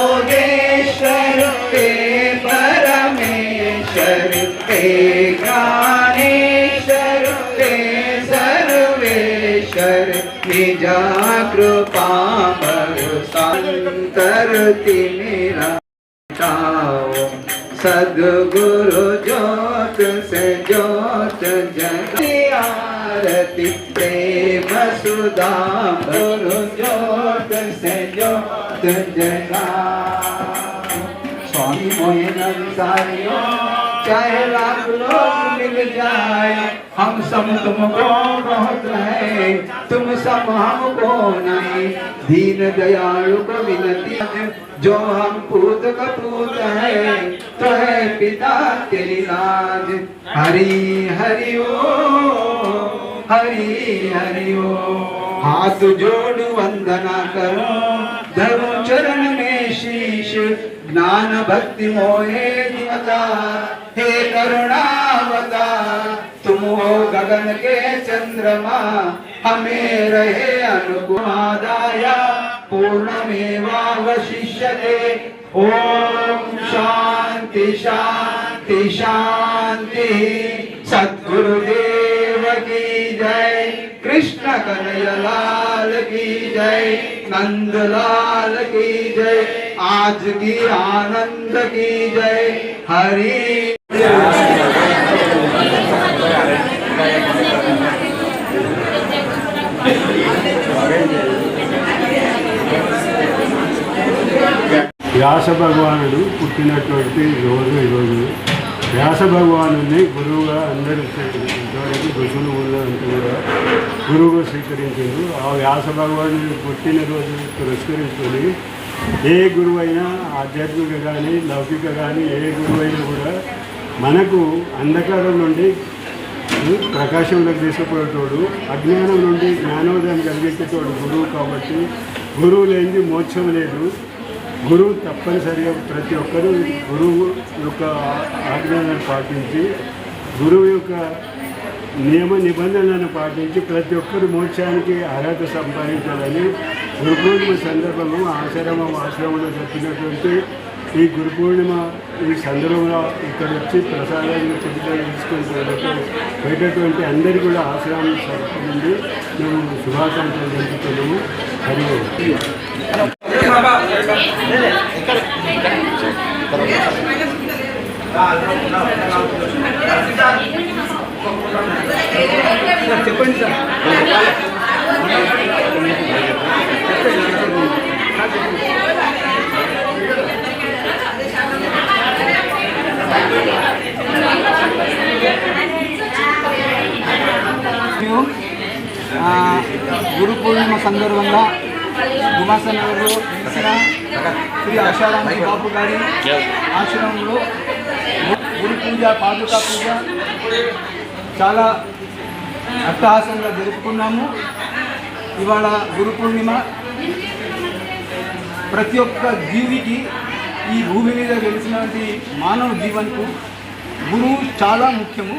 योगेश्वर हे परमेश्वर हे ज्ञानेश्वर हे सर्वेश्वर निजा कृपा संतरति मेरा सद्गुरु ज्योत से ज्योत जगती आरती प्रेम सुधा गुरु ज्योत से ज्योत जगा स्वामी मोहे नंसारियों चाहे लाख लोग मिल जाए हम सब तुमको बहुत है तुम सब हमको नहीं दीन दयालु को विनती जो हम पूत कपूत है तो है पिता तेरी लाज हरि हरि ओ हरि हरि ओ हाथ जोड़ वंदना करो धरो चरण में शीश ज्ञान भक्ति मोहे दिया हे करुणावतार तुम हो गगन के चंद्रमा हमें रहे अनुकुमादाया पूर्णमेवावशिष्यते ओम शांति शांति शांति सद्गुरुदेव की जय कृष्ण कन्हैयालाल की जय नंदलाल की जय आज की आनंद की जय हरि వ్యాస భగవానుడు పుట్టినటువంటి రోజు ఈరోజు వ్యాస భగవానుడిని గురువుగా అందరూ ఇంతవరకు ఋషులు అంతా కూడా గురువుగా స్వీకరించారు. ఆ వ్యాస భగవానుడు పుట్టినరోజు పురస్కరించుకొని ఏ గురువు అయినా ఆధ్యాత్మిక కానీ లౌకిక కానీ ఏ గురువు అయినా కూడా మనకు అంధకారం నుండి ప్రకాశంలోకి తీసుకుపోయేటోడు అజ్ఞానం నుండి జ్ఞానోదయం కలిగించేటోడు గురువు. కాబట్టి గురువు లేనిది మోక్షం లేదు. గురువు తప్పనిసరిగా ప్రతి ఒక్కరూ గురువు యొక్క ఆజ్ఞలను పాటించి గురువు యొక్క నియమ నిబంధనలను పాటించి ప్రతి ఒక్కరు మోక్షానికి అర్హత సంపాదించాలని గురు పూర్ణిమ సందర్భంలో ఆశ్రమంలో చెప్పినటువంటి ఈ గురు పూర్ణిమ ఈ సందర్భంలో ఇక్కడ వచ్చి ప్రసాదాన్ని తీసుకొని పోయేటటువంటి అందరికీ కూడా ఆశ్రమం తరఫు నుండి మేము శుభాకాంక్షలు తెలుపుతున్నాము. హరి చెప్పండి సార్. గురు పూర్ణిమ సందర్భంగా గుమాసనగర్లో శ్రీ ఆషాఢాంతి బాపు గారి ఆశ్రమంలో గురు పూజ పాదుకా పూజ చాలా అట్టహాసంగా జరుపుకున్నాము. ఇవాళ గురు పూర్ణిమ ప్రతి ఒక్క జీవికి ఈ భూమి మీద వెలిసినటువంటి మానవ జీవనకు గురువు చాలా ముఖ్యము.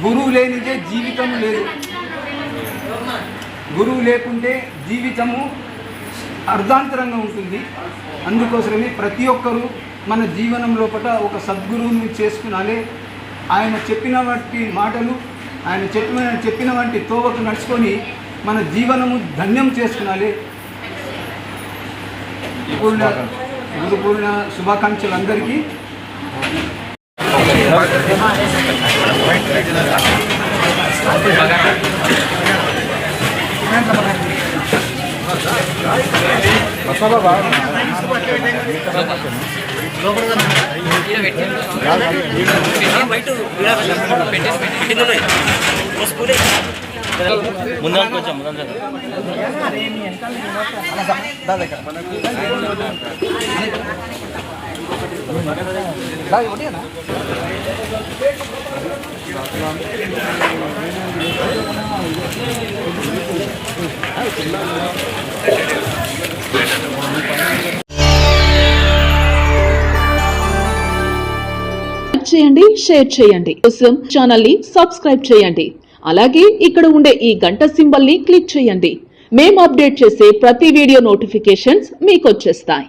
గురువు లేనిదే జీవితం లేదు. గురువు లేకుంటే జీవితము అర్ధాంతరంగా ఉంటుంది. అందుకోసమే ప్రతి ఒక్కరూ మన జీవనం లోపల ఒక సద్గురువుని చేసుకునాలి. ఆయన చెప్పిన వంటి మాటలు ఆయన చెప్పిన వంటి తోవకు నడుచుకొని మన జీవనము ధన్యం చేసుకునాలి. గురు పూర్ణ శుభాకాంక్షలు అందరికీ. ముందు కొంచెం ముందు చేయండి, షేర్ చేయండి. కోసం ఛానల్ ని సబ్స్క్రైబ్ చేయండి. అలాగే ఇక్కడ ఉండే ఈ గంట సింబల్ ని క్లిక్ చేయండి. మేము అప్డేట్ చేసే ప్రతి వీడియో నోటిఫికేషన్స్ మీకు వచ్చేస్తాయి.